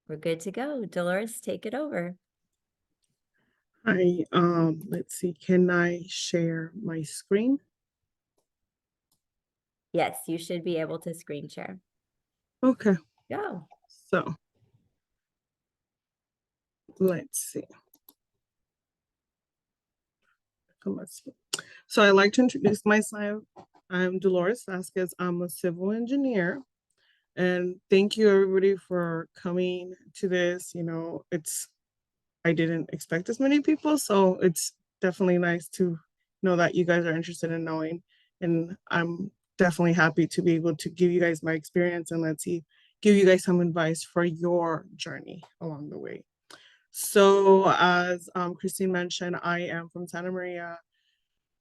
We're good to go. Dolores, take it over. Hi, let's see, can I share my screen? Yes, you should be able to screen share. Okay, Go. so let's see. Let's see. So I'd like to introduce myself. I'm Dolores Vasquez. I'm a civil engineer. And thank you everybody for coming to this. I didn't expect as many people, so it's definitely nice to know that you guys are interested in knowing. And I'm definitely happy to be able to give you guys my experience and let's see, give you guys some advice for your journey along the way. So, as Christine mentioned, I am from Santa Maria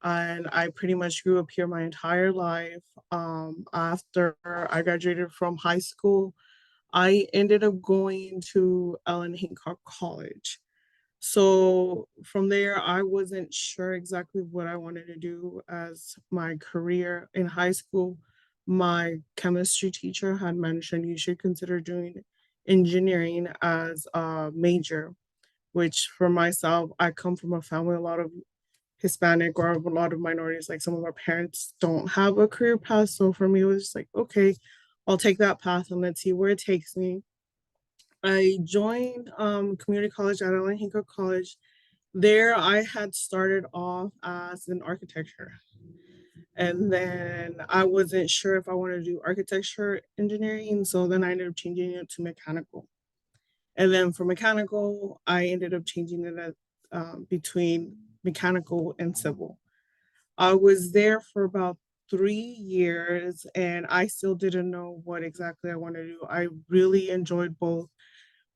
and I pretty much grew up here my entire life. After I graduated from high school, I ended up going to Ellen Hancock College. So from there, I wasn't sure exactly what I wanted to do as my career in high school. My chemistry teacher had mentioned you should consider doing engineering as a major, which for myself, I come from a family, a lot of Hispanic or a lot of minorities, like some of our parents don't have a career path. So for me, it was just like, okay, I'll take that path and let's see where it takes me. I joined community college at Ellen Hancock College. There, I had started off as an architecture, and then I wasn't sure if I wanted to do architecture engineering, so then I ended up changing it to mechanical. And then for mechanical, I ended up changing it between mechanical and civil. I was there for about 3 years, and I still didn't know what exactly I wanted to do. I really enjoyed both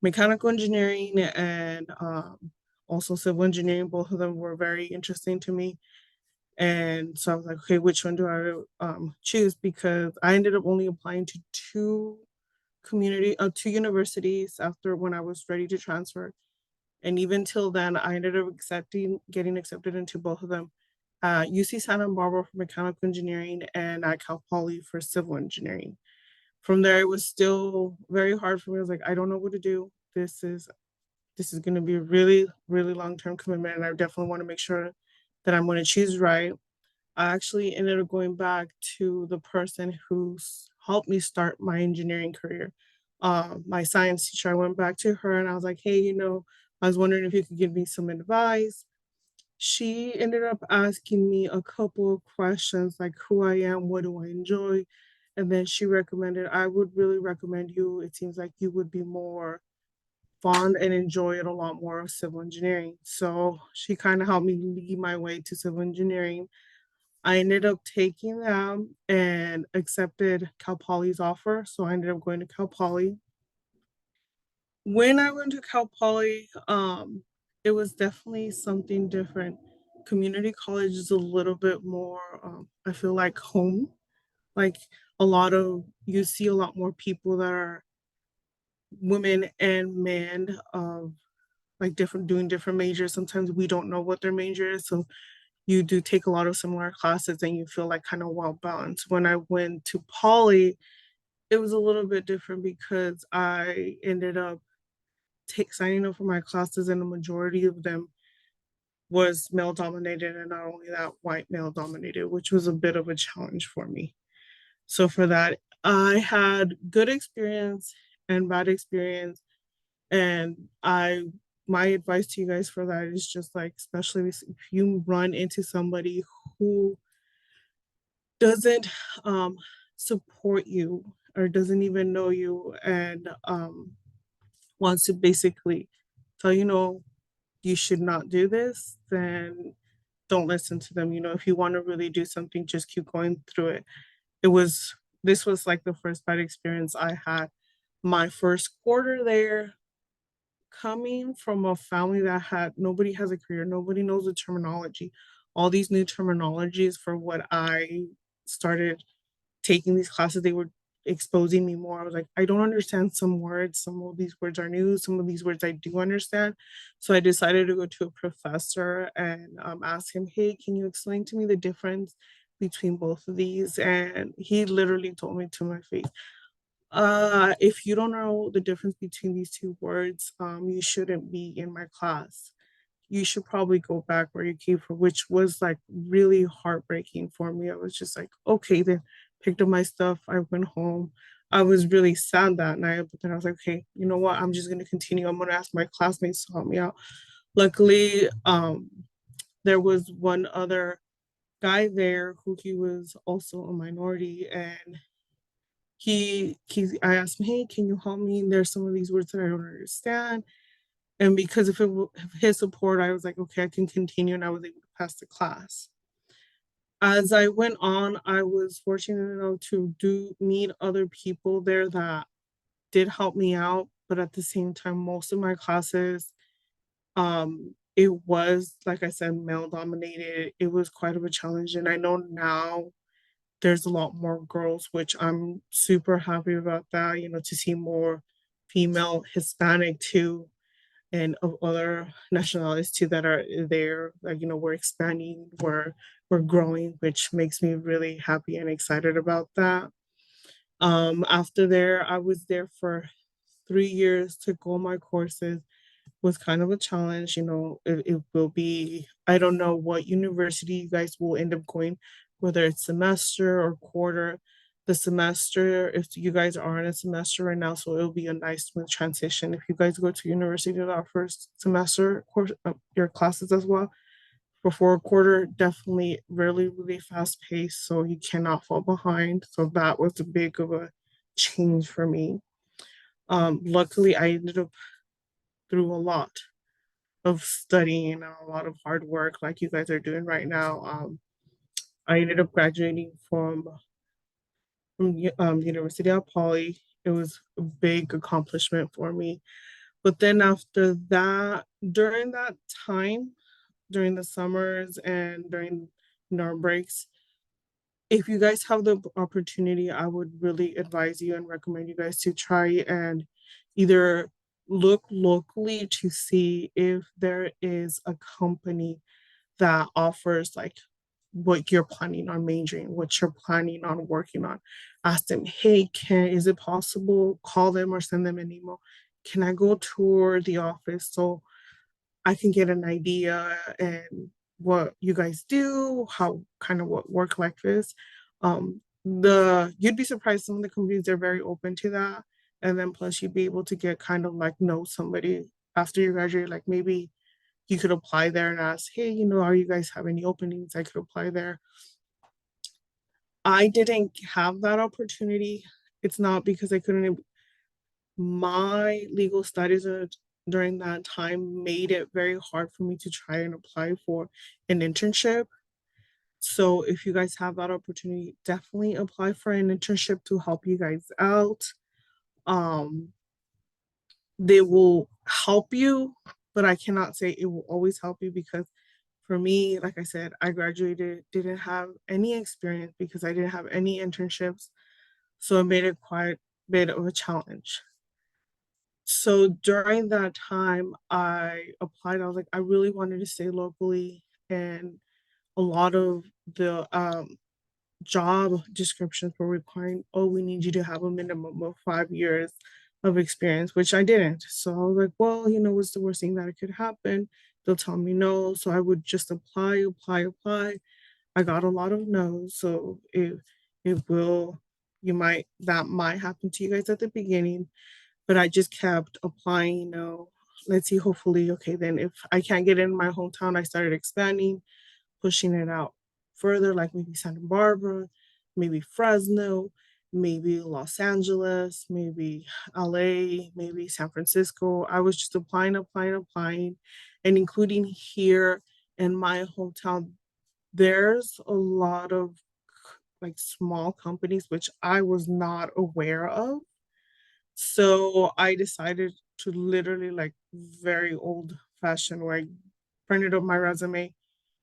mechanical engineering and also civil engineering. Both of them were very interesting to me. And so I was like, okay, which one do I choose? Because I ended up only applying to two universities after when I was ready to transfer. And even till then, I ended up getting accepted into both of them. UC Santa Barbara for mechanical engineering and at Cal Poly for civil engineering. From there, it was still very hard for me. I was like, I don't know what to do. This is going to be a really, really long term commitment, and I definitely want to make sure that I'm going to choose right. I actually ended up going back to the person who helped me start my engineering career. My science teacher, I went back to her and I was like, hey, I was wondering if you could give me some advice. She ended up asking me a couple of questions like who I am, what do I enjoy? And then she recommended, I would really recommend you. It seems like you would be more fond and enjoy it a lot more of civil engineering. So she kind of helped me lead my way to civil engineering. I ended up taking them and accepted Cal Poly's offer. So I ended up going to Cal Poly. When I went to Cal Poly, it was definitely something different. Community college is a little bit more, I feel like home. Like you see a lot more people that are women and men of like different doing different majors. Sometimes we don't know what their major is. So you do take a lot of similar classes and you feel like kind of well balanced. When I went to Poly, it was a little bit different because I ended up signing up for my classes, and the majority of them was male dominated, and not only that, white male dominated, which was a bit of a challenge for me. So for that, I had good experience and bad experience, and I my advice to you guys for that is just like, especially if you run into somebody who doesn't support you or doesn't even know you and wants to basically tell you, no, you should not do this, then don't listen to them. If you want to really do something, just keep going through it. This was like the first bad experience I had. My first quarter there, coming from a family that had nobody has a career, nobody knows the terminology, all these new terminologies for what I started taking these classes, they were exposing me more. I was like, I don't understand some words. Some of these words are new. Some of these words I do understand. So I decided to go to a professor and ask him, hey, can you explain to me the difference between both of these? And he literally told me to my face, If you don't know the difference between these two words, you shouldn't be in my class. You should probably go back where you came from, which was like really heartbreaking for me. I was just like, okay, then picked up my stuff. I went home. I was really sad that night, but then I was like, okay, you know what? I'm just gonna continue. I'm gonna ask my classmates to help me out. Luckily, there was one other guy there who he was also a minority, and I asked him, hey, can you help me? There's some of these words that I don't understand. And because of his support, I was like, okay, I can continue, and I was able to pass the class. As I went on, I was fortunate enough to do meet other people there that did help me out, but at the same time, most of my classes, it was, like I said, male dominated. It was quite of a challenge, and I know now there's a lot more girls, which I'm super happy about that, to see more female Hispanic too, and of other nationalities too that are there. Like, we're expanding, we're growing, which makes me really happy and excited about that. After there, I was there for 3 years to go my courses. Was kind of a challenge, it will be, I don't know what university you guys will end up going, whether it's semester or quarter. The semester, if you guys are in a semester right now, so it'll be a nice smooth transition. If you guys go to university that first semester course, your classes as well, before a quarter, definitely really, really fast paced, so you cannot fall behind. So that was a big of a change for me. Luckily, I ended up through a lot of studying and a lot of hard work like you guys are doing right now. I ended up graduating from University of Poly. It was a big accomplishment for me. But then after that, during that time, during the summers and during our breaks, if you guys have the opportunity, I would really advise you and recommend you guys to try and either look locally to see if there is a company that offers like what you're planning on majoring, what you're planning on working on. Ask them, hey, is it possible? Call them or send them an email. Can I go tour the office so I can get an idea and what you guys do, how kind of what work like this. You'd be surprised, some of the companies are very open to that. And then plus you'd be able to get kind of like know somebody after you graduate, like maybe you could apply there and ask, hey, are you guys have any openings? I could apply there. I didn't have that opportunity. It's not because I couldn't. My legal studies during that time made it very hard for me to try and apply for an internship. So if you guys have that opportunity, definitely apply for an internship to help you guys out. Um, they will help you, but I cannot say it will always help you because for me, like I said, I graduated, didn't have any experience because I didn't have any internships. So it made it quite a bit of a challenge. So during that time, I applied. I was like, I really wanted to stay locally, and a lot of the job descriptions were requiring, oh, we need you to have a minimum of 5 years of experience, which I didn't. So I was like, well, what's the worst thing that could happen? They'll tell me no. So I would just apply. I got a lot of no's. So it will, that might happen to you guys at the beginning, but I just kept applying, let's see, hopefully, okay, then if I can't get in my hometown, I started expanding, pushing it out further, like maybe Santa Barbara, maybe Fresno, maybe Los Angeles, maybe LA, maybe San Francisco. I was just applying, and including here in my hometown, there's a lot of like small companies which I was not aware of. So I decided to literally like very old fashioned where I printed up my resume,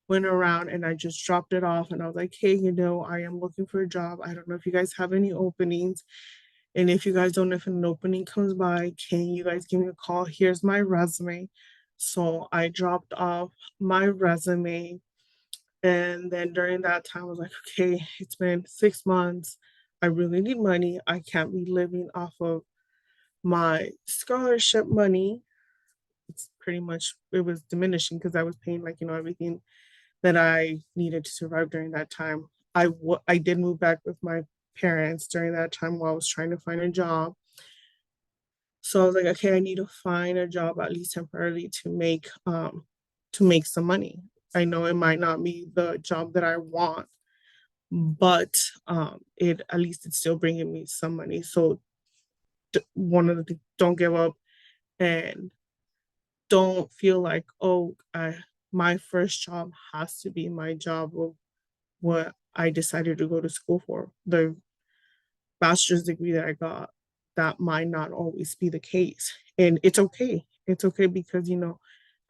went around and I just dropped it off and I was like, hey, I am looking for a job. I don't know if you guys have any openings. And if you guys don't know if an opening comes by, can you guys give me a call? Here's my resume. So I dropped off my resume. And then during that time, I was like, okay, it's been 6 months. I really need money. I can't be living off of my scholarship money. It's pretty much it was diminishing because I was paying like, everything that I needed to survive during that time. I did move back with my parents during that time while I was trying to find a job. So I was like, okay, I need to find a job at least temporarily to make some money. I know it might not be the job that I want, but it at least it's still bringing me some money. So one of the things, don't give up and don't feel like, oh, my first job has to be my job of what I decided to go to school for. The bachelor's degree that I got, that might not always be the case. And it's okay. It's okay because,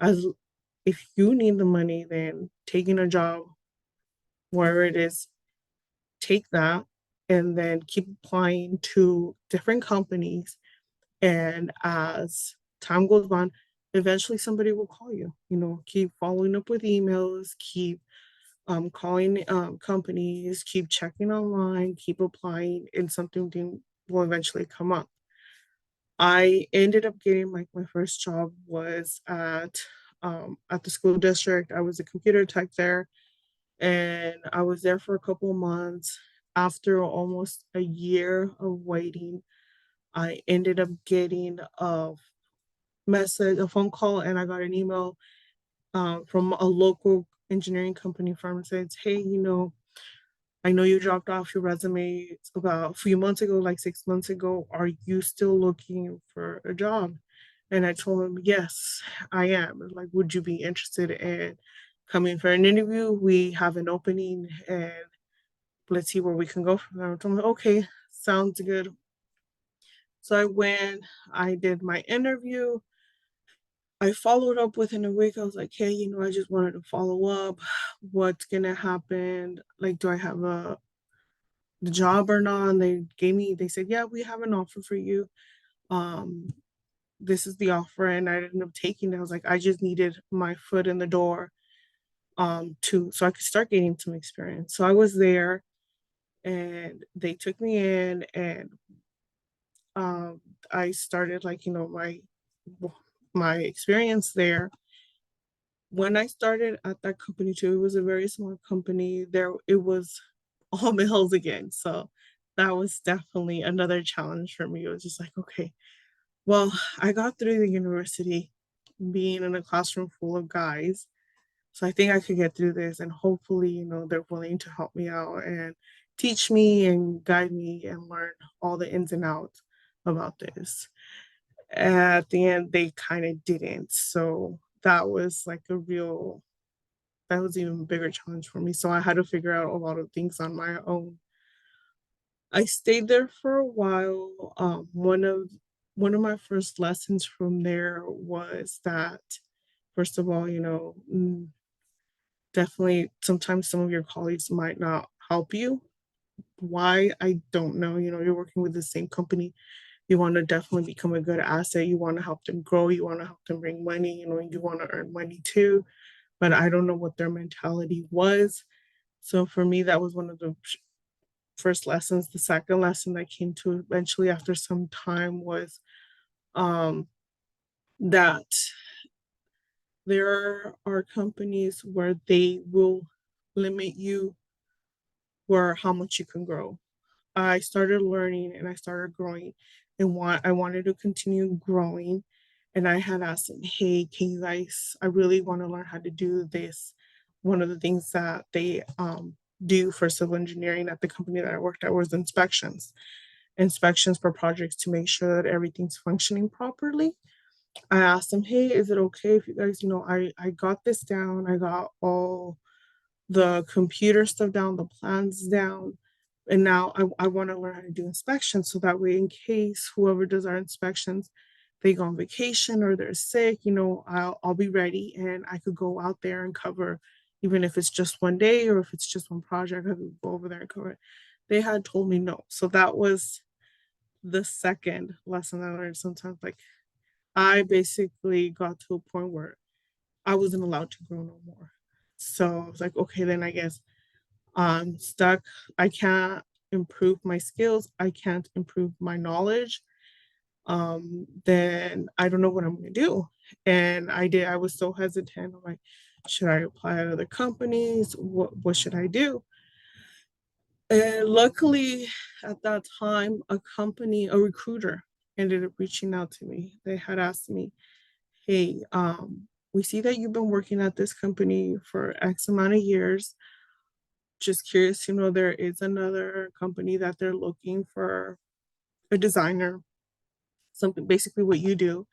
as if you need the money, then taking a job wherever it is, take that and then keep applying to different companies. And as time goes on, eventually somebody will call you. Keep following up with emails, keep calling companies, keep checking online, keep applying, and will eventually come up. I ended up getting like my first job was at the school district. I was a computer tech there, and I was there for a couple of months. After almost a year of waiting, I ended up getting a phone call, and I got an email from a local engineering company firm that says, "Hey, I know you dropped off your resume about a few months ago, like 6 months ago. Are you still looking for a job?" And I told him, "Yes, I am." Like, would you be interested in coming for an interview? We have an opening and let's see where we can go from there. I told him, okay, sounds good. So I went, I did my interview. I followed up within a week. I was like, hey, I just wanted to follow up. What's gonna happen? Like, do I have the job or not? And they said, yeah, we have an offer for you. Um, this is the offer, and I ended up taking it. I was like, I just needed my foot in the door to so I could start gaining some experience. So I was there and they took me in and um I started like, my experience there. When I started at that company too, it was a very small company. There it was all males again. So that was definitely another challenge for me. It was just like, okay, well, I got through the university being in a classroom full of guys. So I think I could get through this and hopefully, they're willing to help me out and teach me and guide me and learn all the ins and outs about this. At the end, they kind of didn't. So that was like that was even a bigger challenge for me. So I had to figure out a lot of things on my own. I stayed there for a while. One of my first lessons from there was that, first of all, definitely sometimes some of your colleagues might not help you. Why? I don't know. You're working with the same company. You want to definitely become a good asset. You want to help them grow. You want to help them bring money. You want to earn money too. But I don't know what their mentality was. So for me, that was one of the first lessons. The second lesson that came to eventually after some time was um, that there are companies where they will limit you where how much you can grow. I started learning and I started growing and I wanted to continue growing. And I had asked them, hey, can you guys, I really want to learn how to do this. One of the things that they do for civil engineering at the company that I worked at was inspections for projects to make sure that everything's functioning properly. I asked them, hey, is it okay if you guys, I got this down. I got all the computer stuff down, the plans down. And now I want to learn how to do inspections so that way, in case whoever does our inspections, they go on vacation or they're sick, I'll be ready and I could go out there and cover, even if it's just one day or if it's just one project, I could go over there and cover it. They had told me no. So that was the second lesson I learned. Sometimes, like, I basically got to a point where I wasn't allowed to grow no more. So I was like, okay, then I guess I'm stuck. I can't. improve my skills, I can't improve my knowledge, then I don't know what I'm gonna do. And I was so hesitant. I'm like, should I apply at other companies? What should I do? And luckily, at that time, a recruiter ended up reaching out to me. They had asked me, hey, we see that you've been working at this company for X amount of years. Just curious to know there is another company that they're looking for a designer, something basically what you do.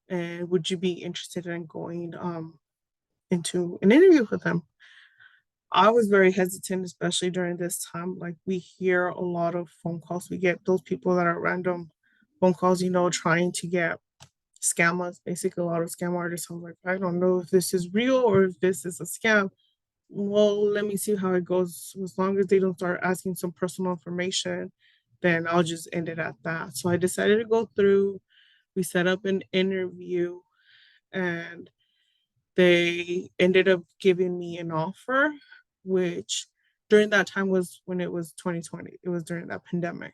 And would you be interested in going into an interview with them? I was very hesitant, especially during this time. Like we hear a lot of phone calls. We get those people that are random phone calls, trying to get scammers, basically a lot of scam artists. I'm like, I don't know if this is real or if this is a scam. Well, let me see how it goes. As long as they don't start asking some personal information, then I'll just end it at that. So I decided to go through. We set up an interview and they ended up giving me an offer, which during that time was when it was 2020. It was during that pandemic.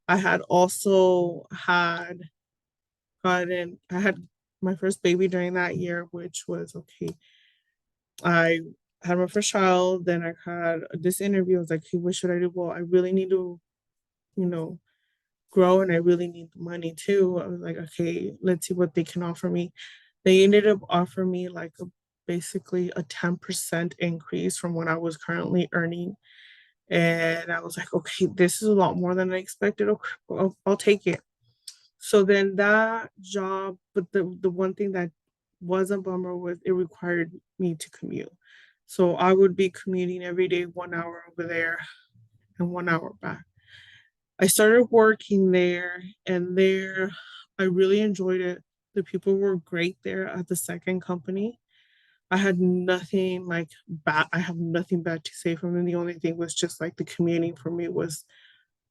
I had also I had my first baby during that year, which was okay. I had my first child, then I had this interview. I was like, hey, what should I do? Well, I really need to, you know, grow and I really need the money too. I was like, okay, let's see what they can offer me. They ended up offering me like basically a 10% increase from what I was currently earning. And I was like, okay, this is a lot more than I expected. Okay, I'll take it. So then that job, but the one thing that was a bummer was it required me to commute. So I would be commuting every day 1 hour over there and 1 hour back. I started working there, and there I really enjoyed it. The people were great there at the second company. I had nothing like bad. I have nothing bad to say from them. The only thing was just like the commuting for me was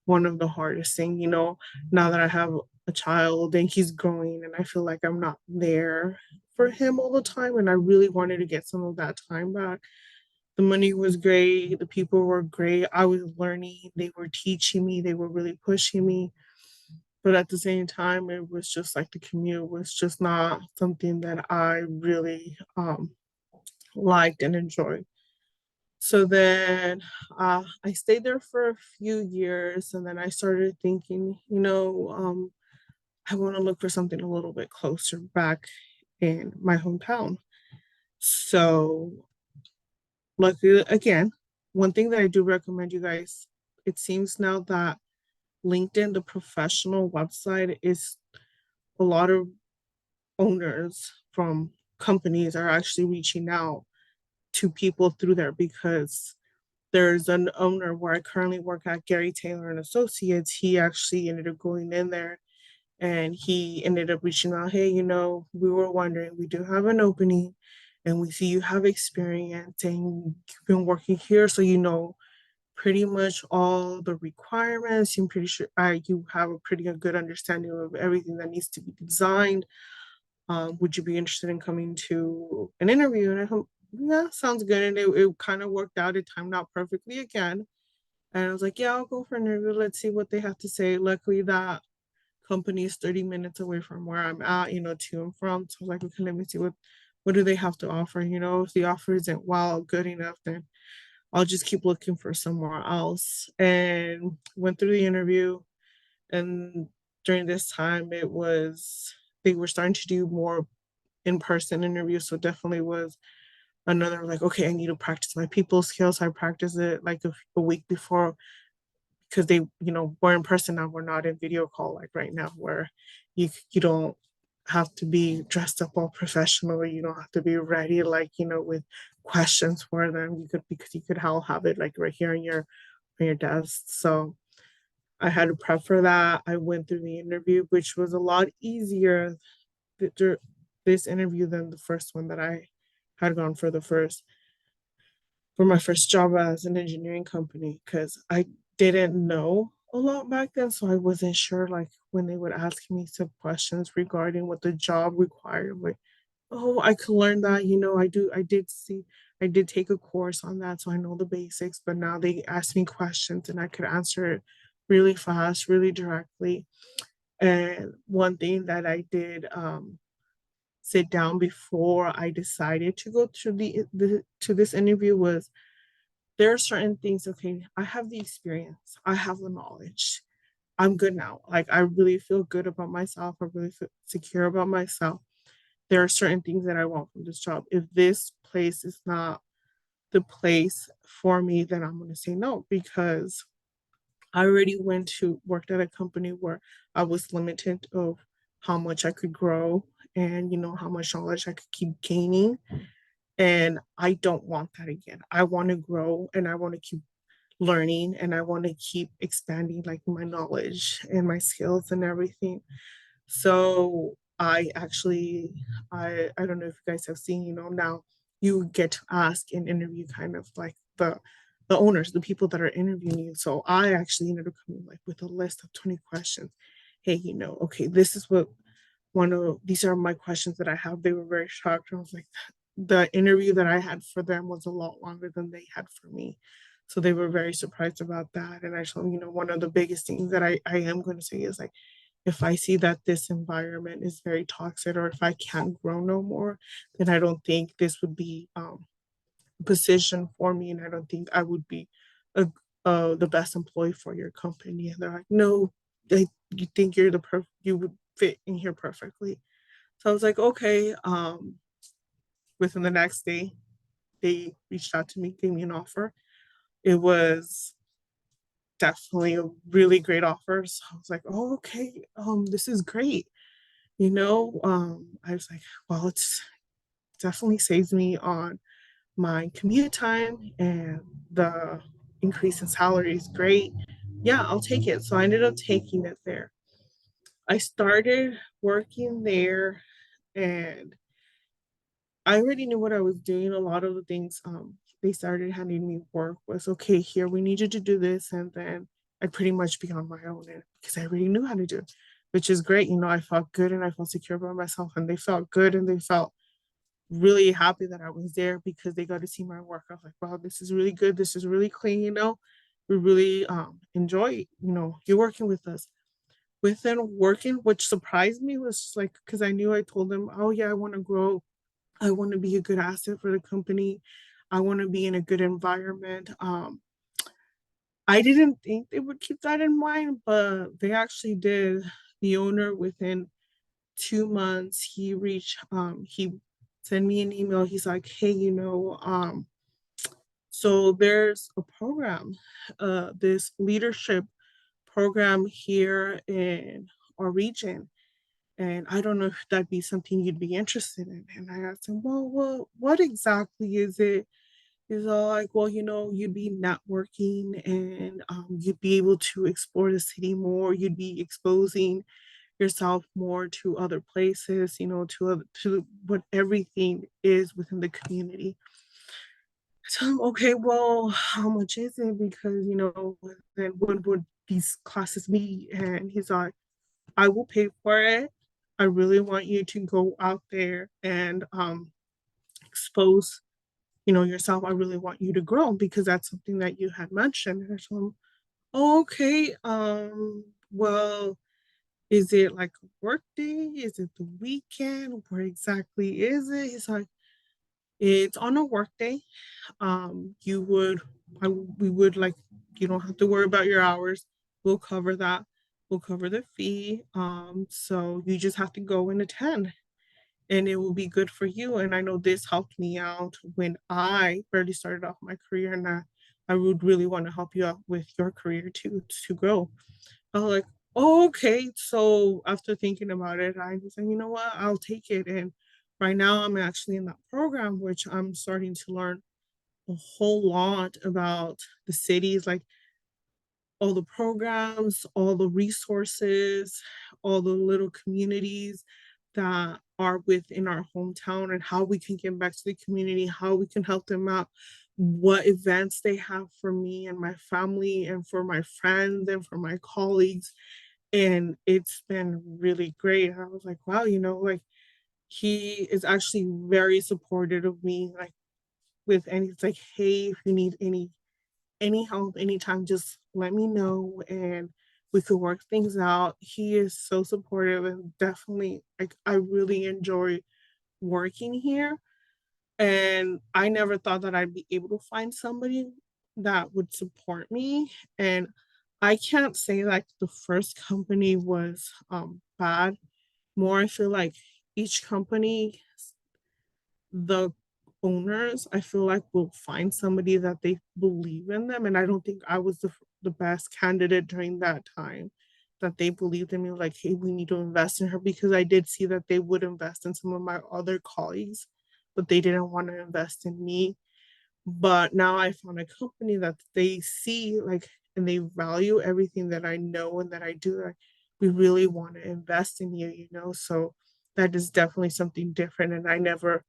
one of the hardest thing, now that I have a child and he's growing and I feel like I'm not there for him all the time. And I really wanted to get some of that time back. The money was great. The people were great. I was learning. They were teaching me. They were really pushing me. But at the same time, it was just like the commute was just not something that I really liked and enjoyed. So then I stayed there for a few years and then I started thinking, I want to look for something a little bit closer back in my hometown. So, luckily, again, one thing that I do recommend you guys, it seems now that LinkedIn, the professional website, is a lot of owners from companies are actually reaching out to people through there because there's an owner where I currently work at, Gary Taylor and Associates. He actually ended up going in there and he ended up reaching out, hey, we were wondering, we do have an opening and we see you have experience and you've been working here, so pretty much all the requirements. I'm pretty sure you have a pretty good understanding of everything that needs to be designed. Would you be interested in coming to an interview? And I thought, yeah, sounds good. And it kind of worked out. It timed out perfectly again. And I was like, yeah, I'll go for an interview. Let's see what they have to say. Luckily, that company is 30 minutes away from where I'm at, to and from. So I was like, okay, let me see what do they have to offer. If the offer isn't good enough, then I'll just keep looking for somewhere else. And went through the interview. And during this time, they were starting to do more in-person interviews. So definitely was another like, okay, I need to practice my people skills. I practiced it like a week before because they, we're in person now. We're not in video call like right now where you don't have to be dressed up all professional. You don't have to be ready like, with questions for them. Because you could all have it like right here on your desk. So I had to prep for that. I went through the interview, which was a lot easier this interview than the first one that I had gone for my first job as an engineering company because I didn't know a lot back then, so I wasn't sure like when they would ask me some questions regarding what the job required. I'm like, oh, I could learn that. I did see I did take a course on that, so I know the basics, but now they ask me questions and I could answer it really fast, really directly. And one thing that I did sit down before I decided to go to the to this interview was there are certain things, okay, I have the experience, I have the knowledge. I'm good now. Like I really feel good about myself. I really feel secure about myself. There are certain things that I want from this job. If this place is not the place for me, then I'm going to say no because I already went to worked at a company where I was limited of how much I could grow and how much knowledge I could keep gaining. And I don't want that again. I want to grow and I want to keep learning and I want to keep expanding like my knowledge and my skills and everything. So I don't know if you guys have seen, now you get to ask and interview kind of like the owners, the people that are interviewing you. So I actually ended up coming like with a list of 20 questions. Hey, okay, this is what one of these are my questions that I have. They were very shocked. I was like, the interview that I had for them was a lot longer than they had for me. So they were very surprised about that. And I told them, one of the biggest things that I am going to say is like, if I see that this environment is very toxic or if I can't grow no more, then I don't think this would be a position for me. And I don't think I would be a, the best employee for your company. And they're like, no, you think you would fit in here perfectly. So I was like, okay. Within the next day, they reached out to me, gave me an offer. It was definitely a really great offer. So I was like, oh, okay, this is great. I was like, well, it's definitely saves me on my commute time and the increase in salary is great. Yeah, I'll take it. So I ended up taking it there. I started working there and I already knew what I was doing. A lot of the things they started handing me work was okay, here we need you to do this, and then I'd pretty much be on my own because I already knew how to do it, which is great. I felt good and I felt secure about myself, and they felt good and they felt really happy that I was there because they got to see my work. I was like, wow, this is really good. This is really clean. We really enjoy you working with us. Within working, which surprised me was like because I knew I told them, oh yeah, I want to grow, I want to be a good asset for the company. I want to be in a good environment. I didn't think they would keep that in mind, but they actually did. The owner, within 2 months, he sent me an email. He's like, hey, so there's a program, this leadership program here in our region. And I don't know if that'd be something you'd be interested in. And I asked him, well, what exactly is it? He's all like, well, you'd be networking and you'd be able to explore the city more. You'd be exposing yourself more to other places, to what everything is within the community. So, okay, well, how much is it? Because, then what would these classes be? And he's like, I will pay for it. I really want you to go out there and expose, yourself. I really want you to grow because that's something that you had mentioned. And I told him, oh, okay. Well, is it like a work day? Is it the weekend? Where exactly is it? He's like, it's on a work day. You would, we would like, you don't have to worry about your hours. We'll cover that. We'll cover the fee. So you just have to go and attend and it will be good for you. And I know this helped me out when I barely started off my career and I would really want to help you out with your career to grow. I was like, oh, okay. So after thinking about it, I was like, you know what, I'll take it. And right now I'm actually in that program, which I'm starting to learn a whole lot about the cities, like all the programs, all the resources, all the little communities that are within our hometown and how we can give back to the community, how we can help them out, what events they have for me and my family and for my friends and for my colleagues. And it's been really great. I was like, wow, like he is actually very supportive of me. Like with any, it's like, hey, if you need any help anytime, just let me know and we could work things out. He is so supportive and definitely like I really enjoy working here. And I never thought that I'd be able to find somebody that would support me. And I can't say like the first company was bad. More I feel like each company, the owners, I feel like will find somebody that they believe in them. And I don't think I was the best candidate during that time that they believed in me, like, hey, we need to invest in her because I did see that they would invest in some of my other colleagues, but they didn't want to invest in me. But now I found a company that they see like and they value everything that I know and that I do. Like, we really want to invest in you, you know. So that is definitely something different. And I never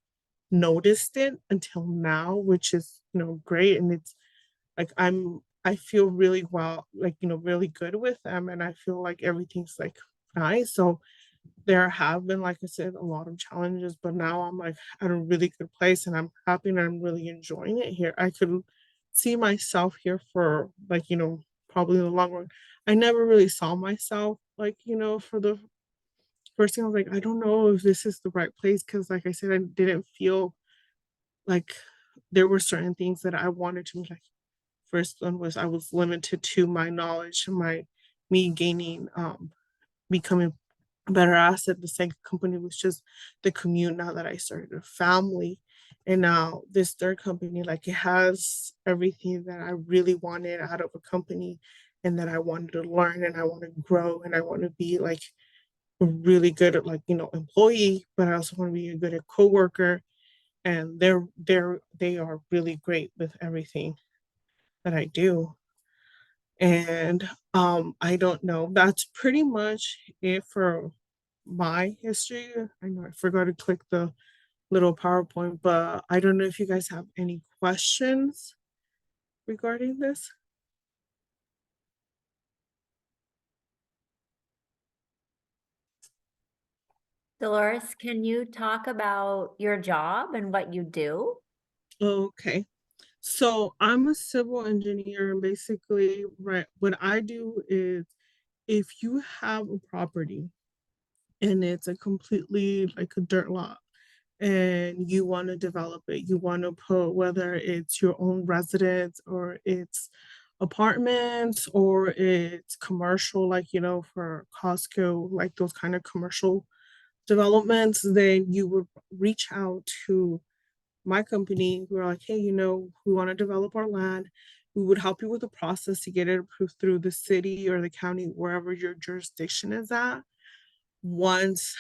noticed it until now, which is, you know, great. And it's like I feel really well, like, you know, really good with them. And I feel like everything's like nice. So there have been, like I said, a lot of challenges, but now I'm like at a really good place and I'm happy and I'm really enjoying it here. I could see myself here for like, you know, probably in the long run. I never really saw myself like, you know, for the first thing I was like, I don't know if this is the right place because like I said, I didn't feel like there were certain things that I wanted to like. First one was I was limited to my knowledge, me gaining becoming a better asset. The second company was just the commute now that I started a family. And now this third company, like it has everything that I really wanted out of a company and that I wanted to learn and I want to grow and I want to be like a really good like, you know, employee, but I also want to be a good coworker. And they are really great with everything that I do. And I don't know. That's pretty much it for my history. I know I forgot to click the little PowerPoint, but I don't know if you guys have any questions regarding this. Dolores, can you talk about your job and what you do? Okay. So I'm a civil engineer and basically right what I do is if you have a property and it's a completely like a dirt lot and you want to develop it, you want to put whether it's your own residence or it's apartments or it's commercial, like, you know, for Costco, like those kind of commercial developments, then you would reach out to my company. We're like, hey, you know, we want to develop our land. We would help you with the process to get it approved through the city or the county, wherever your jurisdiction is at. Once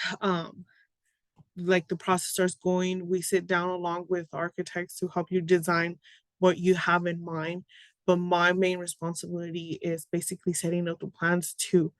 like the process starts going, we sit down along with architects to help you design what you have in mind. But my main responsibility is basically setting up the plans to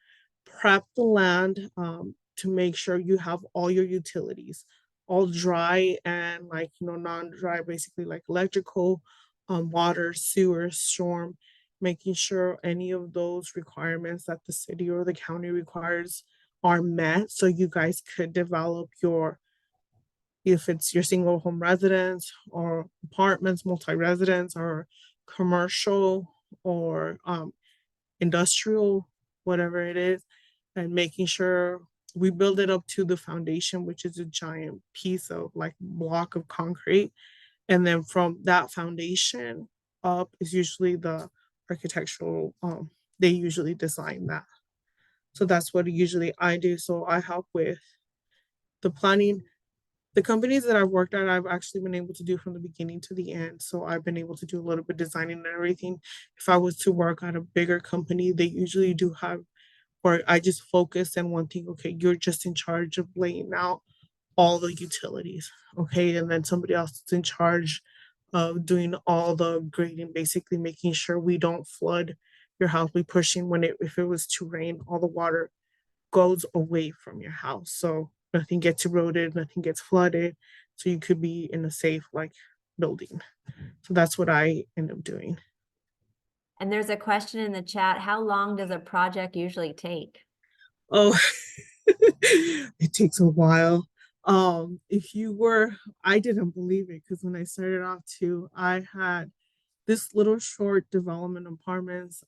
prep the land, to make sure you have all your utilities, all dry and like, you know, non-dry, basically like electrical, water, sewer, storm, making sure any of those requirements that the city or the county requires are met so you guys could develop your if it's your single home residence or apartments, multi-residence or commercial or industrial, whatever it is, and making sure we build it up to the foundation, which is a giant piece of like block of concrete. And then from that foundation up is usually the architectural, they usually design that. So that's what usually I do. So I help with the planning. The companies that I've worked at, I've actually been able to do from the beginning to the end. So I've been able to do a little bit designing and everything. If I was to work at a bigger company, they usually do have, or I just focus on one thing. Okay, you're just in charge of laying out all the utilities. Okay, and then somebody else is in charge of doing all the grading, basically making sure we don't flood your house. We pushing when it if it was to rain, all the water goes away from your house. So nothing gets eroded, nothing gets flooded. So you could be in a safe like building. So that's what I end up doing. And there's a question in the chat. How long does a project usually take? Oh, it takes a while. If you were, I didn't believe it because when I started off too, I had this little short development apartments.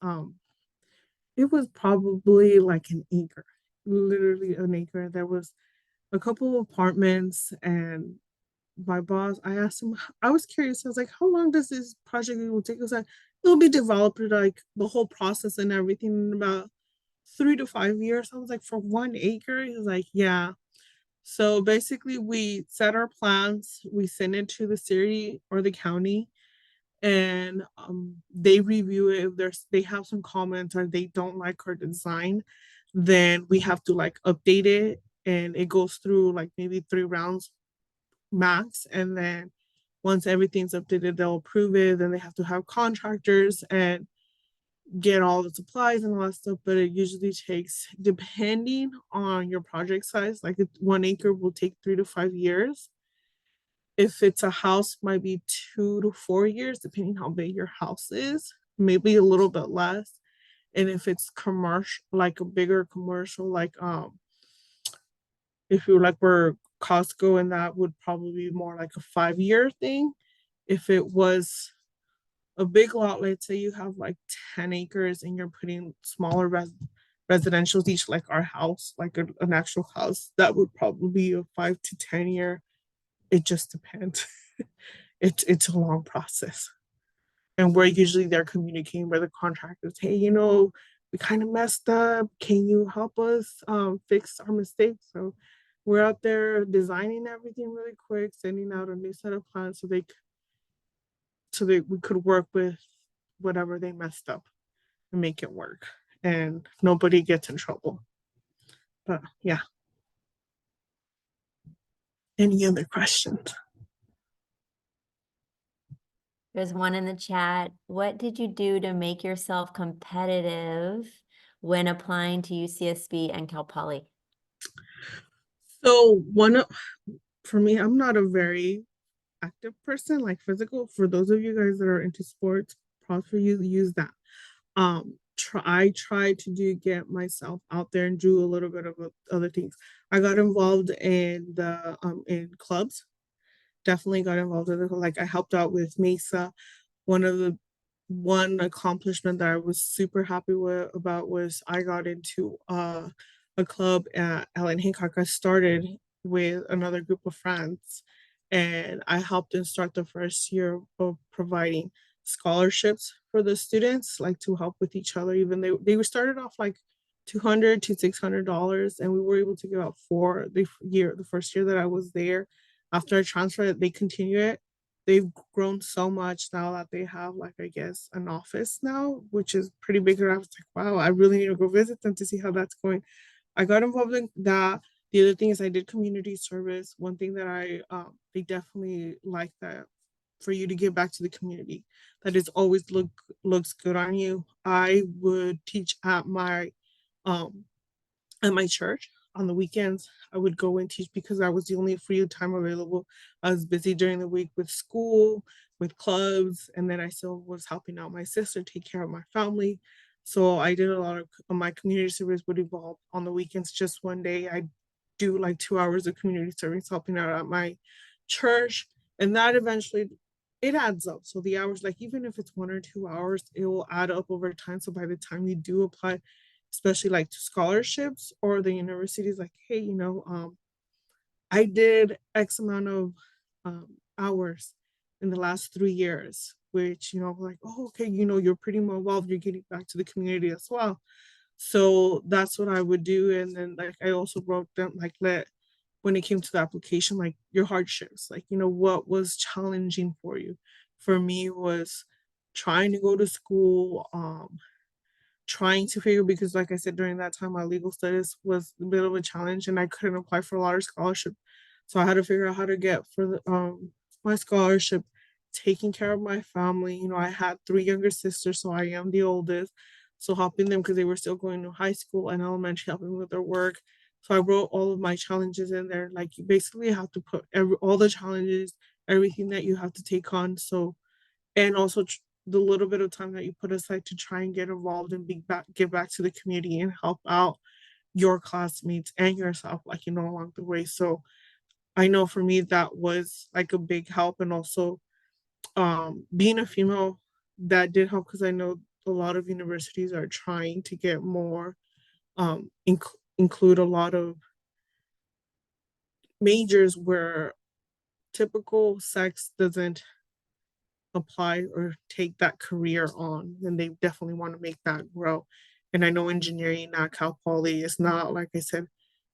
It was probably like an acre, literally an acre. There was a couple of apartments, and my boss, I asked him, I was curious. I was like, how long does this project will take? He was like, it'll be developed like the whole process and everything in about 3 to 5 years. I was like, for 1 acre? He was like, yeah. So basically, we set our plans, we send it to the city or the county, and they review it. If they have some comments or they don't like our design, then we have to like update it, and it goes through like maybe 3 rounds max. And then once everything's updated, they'll approve it. Then they have to have contractors and get all the supplies and all that stuff. But it usually takes, depending on your project size, like 1 acre will take 3 to 5 years. If it's a house, might be 2 to 4 years, depending how big your house is, maybe a little bit less. And if it's commercial, like a bigger commercial, like if you like were Costco, and that would probably be more like a 5 year thing. If it was a big lot, let's say you have like 10 acres and you're putting smaller residentials, each like our house, like an actual house, that would probably be a 5 to 10 year. It just depends. It's a long process. And we're usually there communicating with the contractors, hey, we kind of messed up. Can you help us fix our mistakes? So we're out there designing everything really quick, sending out a new set of plans so that we could work with whatever they messed up and make it work. And nobody gets in trouble. But yeah. Any other questions? There's one in the chat. What did you do to make yourself competitive when applying to UCSB and Cal Poly? So for me, I'm not a very active person, like physical. For those of you guys that are into sports, props for you, use that. I try to get myself out there and do a little bit of other things. I got involved in the in clubs. Definitely got involved with it. Like I helped out with Mesa. One accomplishment that I was super happy about was I got into a club at Ellen Hancock. I started with another group of friends, and I helped them start the first year of providing scholarships for the students, like to help with each other. Even they were started off like $200 to $600, and we were able to give out for the first year that I was there. After I transferred, they continue it. They've grown so much now that they have, like, I guess, an office now, which is pretty big. And I was like, wow, I really need to go visit them to see how that's going. I got involved in that. The other thing is I did community service. One thing that they definitely like that for you to give back to the community. That is always looks good on you. I would teach um at my church on the weekends. I would go and teach because I was the only free time available. I was busy during the week with school, with clubs, and then I still was helping out my sister take care of my family. So I did a lot of my community service would evolve on the weekends. Just one day I do like 2 hours of community service helping out at my church, and that eventually it adds up. So the hours, like even if it's 1 or 2 hours, it will add up over time. So by the time you do apply, especially like to scholarships or the universities, like, hey, I did X amount of hours in the last 3 years, which, like, oh, okay, you're pretty more involved, you're getting back to the community as well. So that's what I would do. And then like I also wrote them like when it came to the application, like your hardships, like, what was challenging for you. For me was trying to go to school, trying to figure, because like I said, during that time my legal status was a bit of a challenge and I couldn't apply for a lot of scholarship. So I had to figure out how to get for my scholarship, taking care of my family. I had 3 younger sisters, so I am the oldest. So helping them because they were still going to high school and elementary, helping with their work. So I wrote all of my challenges in there. Like you basically have to put all the challenges, everything that you have to take on. So, and also the little bit of time that you put aside to try and get involved and give back to the community and help out your classmates and yourself, like, along the way. So I know for me that was like a big help. And also being a female, that did help because I know a lot of universities are trying to get more include a lot of majors where typical sex doesn't apply or take that career on, and they definitely want to make that grow. And I know engineering at Cal Poly is not, like I said,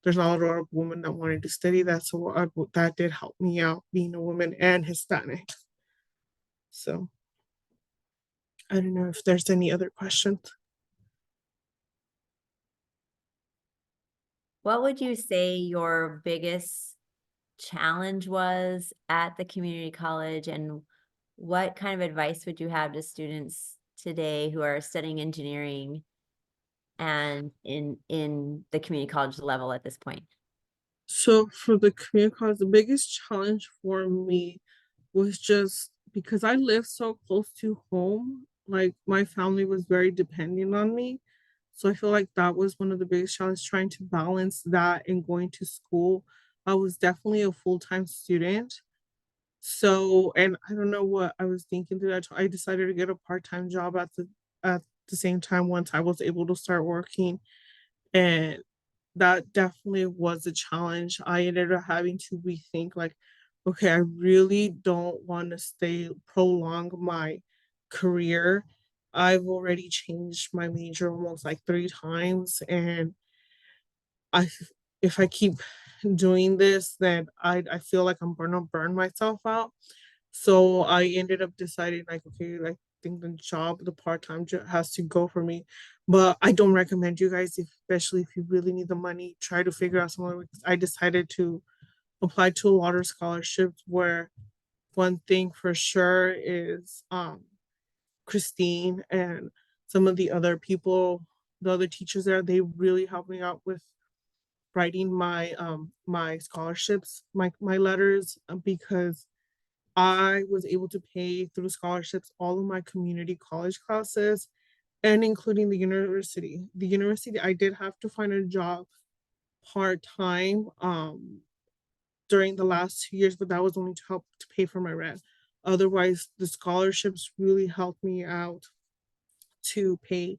there's not a lot of women that wanted to study that, so that did help me out being a woman and Hispanic. So I don't know if there's any other questions. What would you say your biggest challenge was at the community college, and what kind of advice would you have to students today who are studying engineering and in the community college level at this point? So for the community college, the biggest challenge for me was just because I live so close to home, like my family was very dependent on me. So I feel like that was one of the biggest challenges, trying to balance that and going to school. I was definitely a full-time student. So, and I don't know what I was thinking through that. I decided to get a part-time job at the same time once I was able to start working. And that definitely was a challenge. I ended up having to rethink, like, okay, I really don't want to stay prolong my career. I've already changed my major almost like 3 times, and I if I keep doing this, then I feel like I'm gonna burn myself out. So I ended up deciding, like, okay, like, I think the part-time job has to go for me. But I don't recommend you guys, especially if you really need the money, try to figure out someone, because I decided to apply to a lot of scholarships where one thing for sure is Christine and some of the other people, the other teachers there, they really helped me out with writing my scholarships, my letters, because I was able to pay through scholarships all of my community college classes and including the university. The university, I did have to find a job part-time during the last 2 years, but that was only to help to pay for my rent. Otherwise, the scholarships really helped me out to pay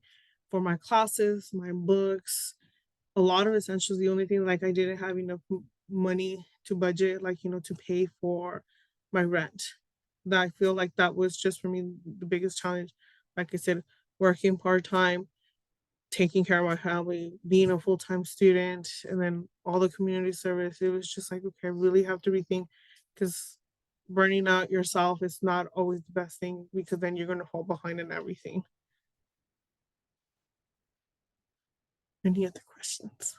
for my classes, my books, a lot of essentials. The only thing, like, I didn't have enough money to budget, like, to pay for my rent. That I feel like that was just for me the biggest challenge. Like I said, working part-time, taking care of my family, being a full-time student, and then all the community service. It was just like, okay, I really have to rethink, because burning out yourself is not always the best thing, because then you're gonna fall behind in everything. Any other questions?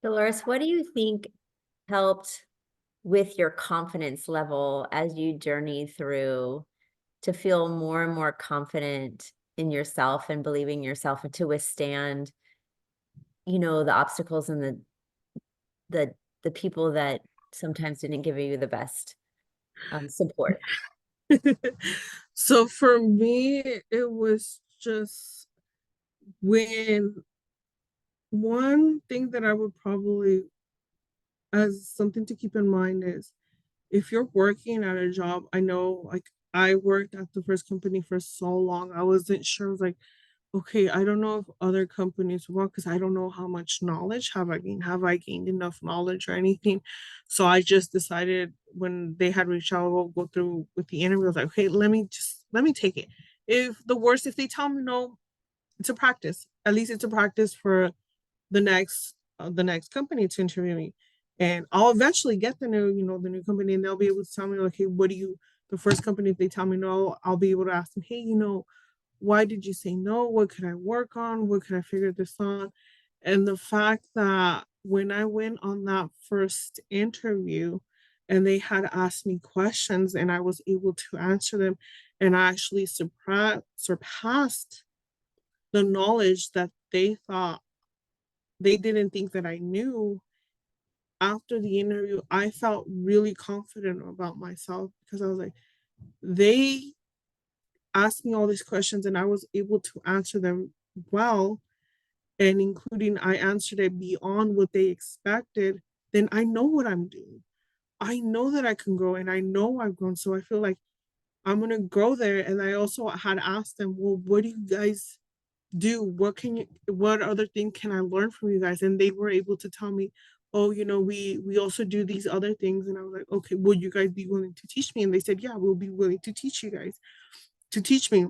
Dolores, what do you think helped with your confidence level as you journey through to feel more and more confident in yourself and believing yourself and to withstand, the obstacles and the the people that sometimes didn't give you the best support? So for me, it was just when one thing that I would probably, as something to keep in mind, is if you're working at a job, I know, like, I worked at the first company for so long, I wasn't sure. I was like, okay, I don't know if other companies work, because I don't know how much knowledge have I gained. Have I gained enough knowledge or anything? So I just decided, when they had reached out, we'll go through with the interview. I was like, okay, let me take it. If they tell me no, it's a practice. At least it's a practice for the next company to interview me. And I'll eventually get the new company, and they'll be able to tell me, okay, what do you, the first company, if they tell me no, I'll be able to ask them, hey, why did you say no? What could I work on? What could I figure this on? And the fact that when I went on that first interview and they had asked me questions and I was able to answer them, and I actually surpassed the knowledge that they didn't think that I knew. After the interview, I felt really confident about myself, because I was like, they asked me all these questions and I was able to answer them well. and including I answered it beyond what they expected, then I know what I'm doing. I know that I can grow and I know I've grown. So I feel like I'm gonna grow there. And I also had asked them, well, what do you guys do? What other thing can I learn from you guys? And they were able to tell me, oh, we also do these other things. And I was like, okay, will you guys be willing to teach me? And they said, yeah, we'll be willing to teach you guys to teach me.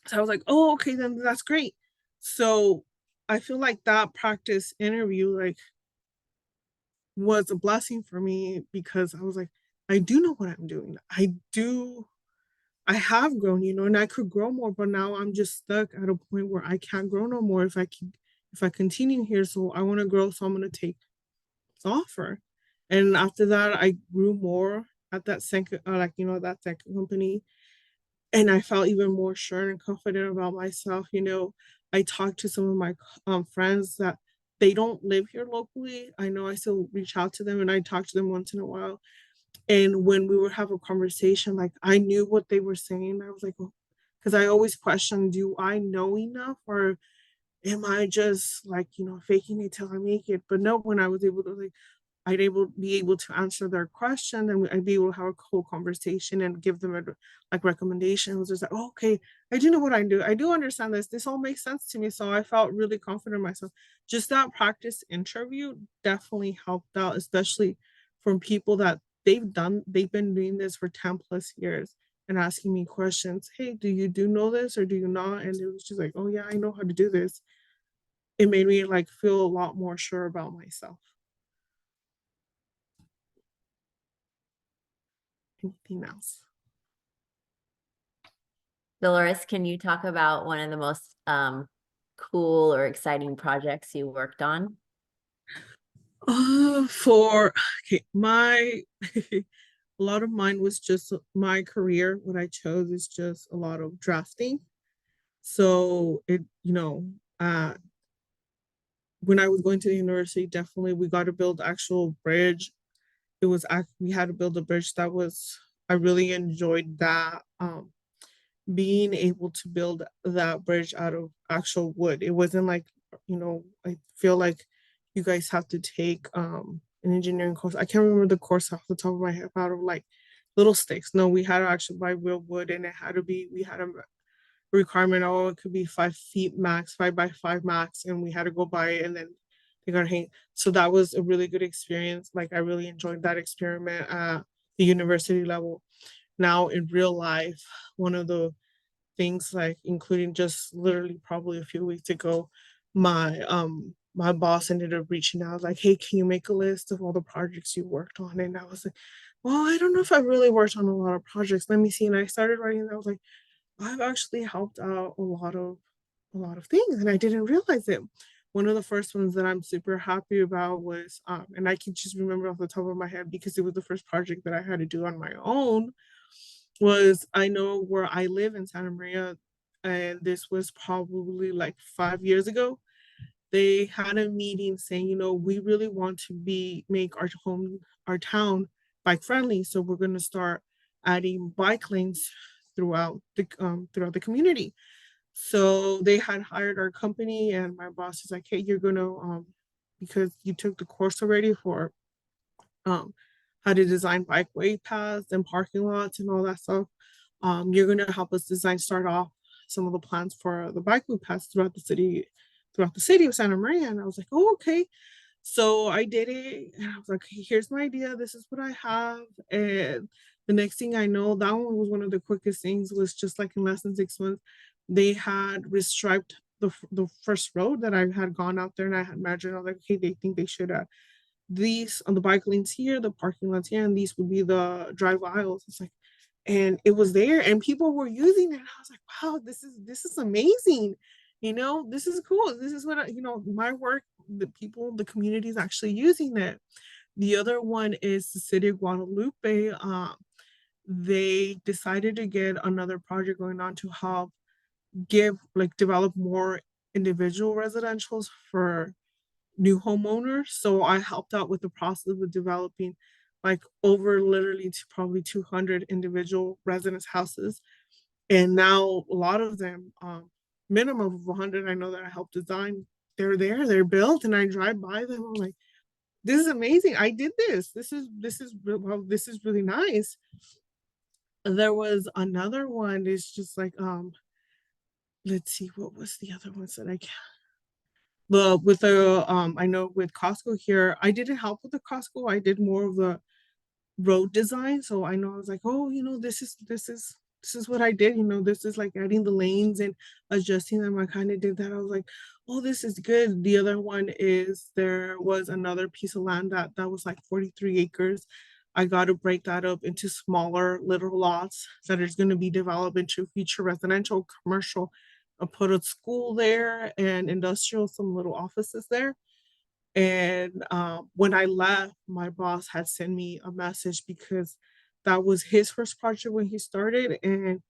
So I was like, oh, okay, then that's great. So I feel like that practice interview like was a blessing for me because I was like, I do know what I'm doing. I have grown, and I could grow more, but now I'm just stuck at a point where I can't grow no more if I continue here. So I want to grow, so I'm gonna take this offer. And after that, I grew more at that second, that second company, and I felt even more sure and confident about myself. I talked to some of my friends that they don't live here locally. I know I still reach out to them and I talk to them once in a while. And when we would have a conversation, like I knew what they were saying. I was like, well, because I always question, do I know enough or am I just like, faking it till I make it? But no, when I was able to like be able to answer their question and I'd be able to have a whole conversation and give them like recommendations. It's like, oh, okay, I do know what I do. I do understand this. This all makes sense to me. So I felt really confident in myself. Just that practice interview definitely helped out, especially from people that they've been doing this for 10 plus years and asking me questions. Hey, do know this or do you not? And it was just like, oh yeah, I know how to do this. It made me like feel a lot more sure about myself. Anything else? Dolores, can you talk about one of the most cool or exciting projects you worked on? For okay, my a lot of mine was just my career. What I chose is just a lot of drafting. So when I was going to the university, definitely we got to build actual bridge. We had to build a bridge that was I really enjoyed that. Being able to build that bridge out of actual wood. It wasn't like, I feel like you guys have to take an engineering course. I can't remember the course off the top of my head out of like little sticks. No, we had to actually buy real wood and we had a requirement, oh, it could be 5 feet max, 5 by 5 max, and we had to go buy it and then they got to hang. So that was a really good experience. Like I really enjoyed that experiment at the university level. Now in real life, one of the things like including just literally probably a few weeks ago, my boss ended up reaching out like, hey, can you make a list of all the projects you worked on? And I was like, well, I don't know if I really worked on a lot of projects. Let me see. And I started writing and I was like, I've actually helped out a lot of things and I didn't realize it. One of the first ones that I'm super happy about was and I can just remember off the top of my head because it was the first project that I had to do on my own, was I know where I live in Santa Maria, and this was probably like 5 years ago. They had a meeting saying, we really want to make our town bike friendly. So we're gonna start adding bike lanes throughout the community. So they had hired our company, and my boss is like, hey, you're gonna because you took the course already for um, how to design bikeway paths and parking lots and all that stuff. You're going to help us start off some of the plans for the bikeway paths throughout the city of Santa Maria. And I was like, oh, okay. So I did it, and I was like, hey, here's my idea. This is what I have. And the next thing I know, that one was one of the quickest things. Was just like in less than 6 months, they had restriped the first road that I had gone out there, and I had imagined, I was like, okay, they think they should these on the bike lanes here, the parking lots here, and these would be the drive aisles. It's like, and it was there, and people were using it. And I was like, wow, this is amazing. This is cool. This is what my work. The community is actually using it. The other one is the city of Guadalupe. They decided to get another project going on to help develop more individual residentials for new homeowners. So I helped out with the process of developing like over literally to probably 200 individual residence houses. And now a lot of them, minimum of 100, I know that I helped design. they're there, they're built, and I drive by them. I'm like, this is amazing. I did this. Well, this is really nice. There was another one. It's just like let's see, what was the other ones that I can the with the I know with Costco here, I didn't help with the Costco. I did more of the road design. So I know I was like, oh, this is what I did. This is like adding the lanes and adjusting them. I kind of did that. I was like, oh, this is good. The other one is there was another piece of land that was like 43 acres. I got to break that up into smaller little lots that is going to be developed into future residential, commercial. I put a school there and industrial, some little offices there. And when I left, my boss had sent me a message because that was his first project when he started. And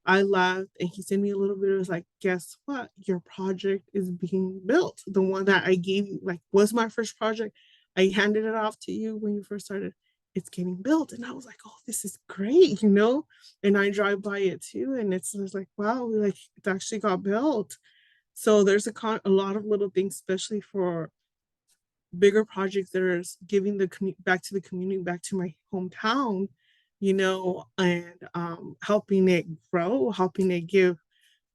I left and he sent me a little bit. It was like, guess what? Your project is being built. The one that I gave you, like, was my first project. I handed it off to you when you first started. It's getting built. And I was like, oh, this is great. And I drive by it too. And it's like, wow, like it actually got built. So there's a lot of little things, especially for bigger projects that are giving back to the community, back to my hometown, and helping it grow, helping it give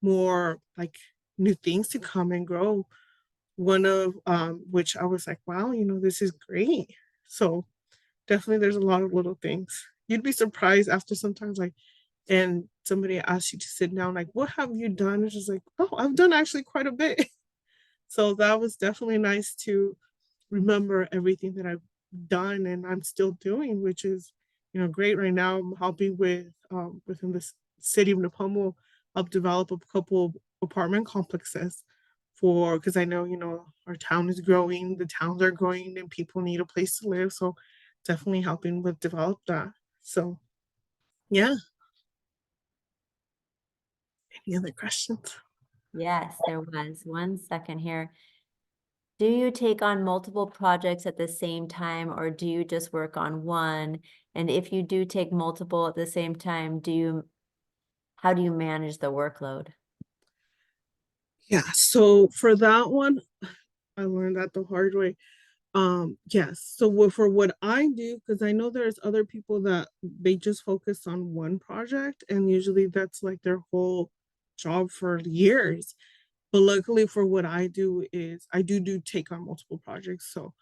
more like new things to come and grow. One of which I was like, wow, this is great. So definitely there's a lot of little things. You'd be surprised after sometimes like and somebody asks you to sit down, like, what have you done? It's just like, oh, I've done actually quite a bit. So that was definitely nice to remember everything that I've done and I'm still doing, which is, great. Right now, I'm helping within the city of Napomo, help develop a couple of apartment complexes for because I know, our town is growing, the towns are growing, and people need a place to live. So definitely helping with develop that. So yeah. Any other questions? Yes, there was. One second here. Do you take on multiple projects at the same time, or do you just work on one? And if you do take multiple at the same time, how do you manage the workload? Yeah. So for that one, I learned that the hard way. Yes. So for what I do, because I know there's other people that they just focus on one project, and usually that's like their whole job for years. But luckily for what I do is I do take on multiple projects. So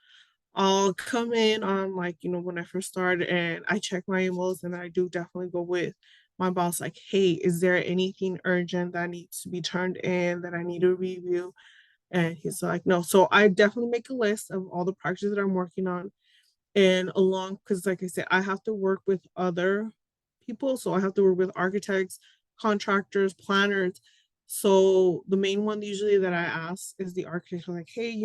I'll come in on like, when I first started and I check my emails and I do definitely go with my boss, like, hey, is there anything urgent that needs to be turned in that I need to review? And he's like, no. So I definitely make a list of all the projects that I'm working on. And along, because like I said, I have to work with other people. So I have to work with architects, contractors, planners. So the main one usually that I ask is the architect, like, hey,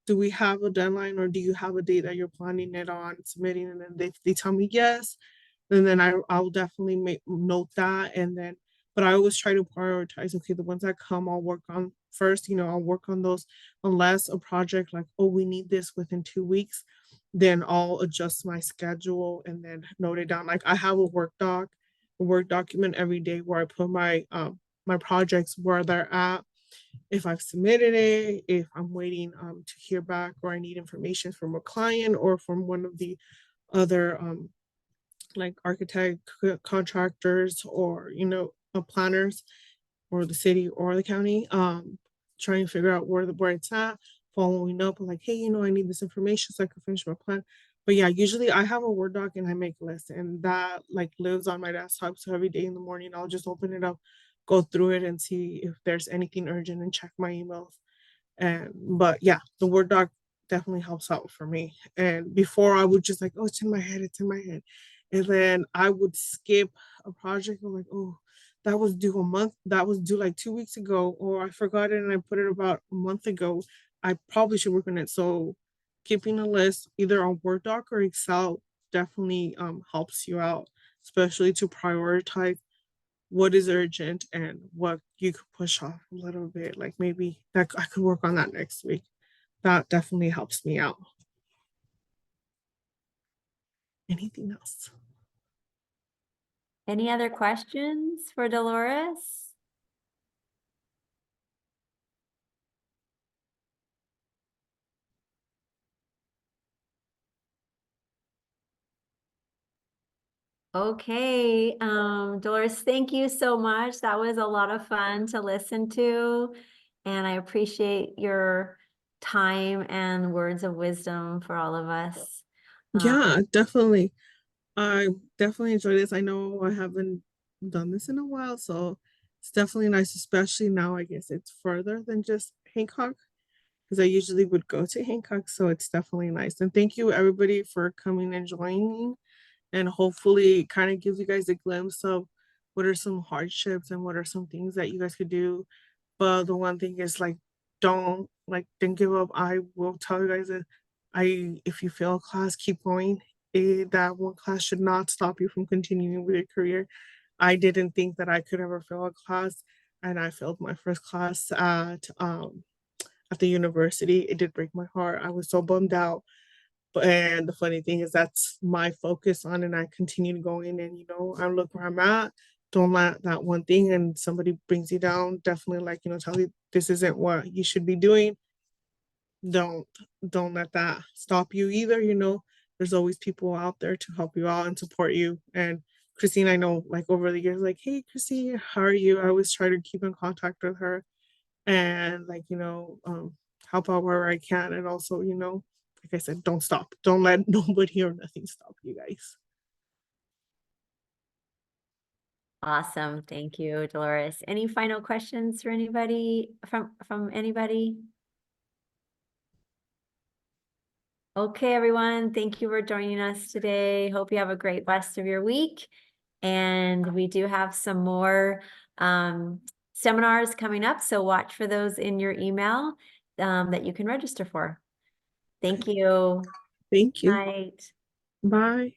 do we have a deadline or do you have a date that you're planning it on submitting? And then they tell me yes, and then I'll definitely make note that. And then but I always try to prioritize, okay, the ones that come I'll work on first. I'll work on those unless a project like, oh, we need this within 2 weeks, then I'll adjust my schedule and then note it down. Like I have a work document every day where I put my projects where they're at, if I've submitted it, if I'm waiting to hear back or I need information from a client or from one of the other like contractors or planners or the city or the county, trying to figure out where it's at, following up like, hey, I need this information so I can finish my plan. But yeah, usually I have a Word doc and I make a list and that like lives on my desktop. So every day in the morning I'll just open it up, go through it and see if there's anything urgent and check my emails. And but yeah, the Word doc definitely helps out for me. And before I would just like, oh, it's in my head, it's in my head. And then I would skip a project. I'm like, oh, that was due like 2 weeks ago, or I forgot it and I put it about a month ago. I probably should work on it. So keeping a list either on Word doc or Excel definitely helps you out, especially to prioritize what is urgent and what you could push off a little bit. Like maybe that I could work on that next week. That definitely helps me out. Anything else? Any other questions for Dolores? Okay, Dolores, thank you so much. That was a lot of fun to listen to, and I appreciate your time and words of wisdom for all of us. Yeah, definitely. I definitely enjoy this. I know I haven't done this in a while, so it's definitely nice, especially now. I guess it's further than just Hancock because I usually would go to Hancock, so it's definitely nice. And thank you everybody for coming and joining, and hopefully kind of gives you guys a glimpse of what are some hardships and what are some things that you guys could do. But the one thing is like don't give up. I will tell you guys that I if you fail a class, keep going. That one class should not stop you from continuing with your career. I didn't think that I could ever fail a class, and I failed my first class at the university. It did break my heart. I was so bummed out. But and the funny thing is that's my focus on, and I continued going, and I look where I'm at. Don't let that one thing and somebody brings you down, definitely like, tell you this isn't what you should be doing. Don't don't let that stop you either. There's always people out there to help you out and support you. And Christine, I know like over the years, like, hey Christine, how are you? I always try to keep in contact with her and like help out wherever I can, and also like I said, don't stop, don't let nobody or nothing stop you guys. Awesome. Thank you, Dolores. Any final questions for anybody from anybody? Okay, everyone. Thank you for joining us today. Hope you have a great rest of your week. And we do have some more seminars coming up, so watch for those in your email that you can register for. Thank you. Thank you. Night. Bye.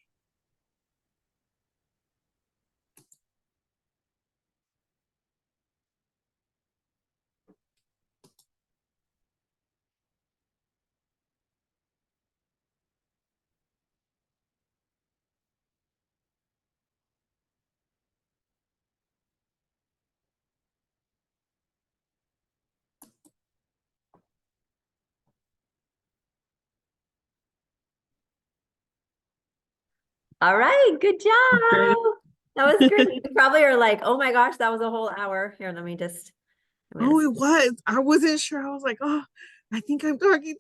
All right, good Okay. job. That was great. You probably are like, oh my gosh, that was a whole hour. Here, let me just, I'm gonna Oh, it was. I wasn't sure. I was like, oh, I think I'm talking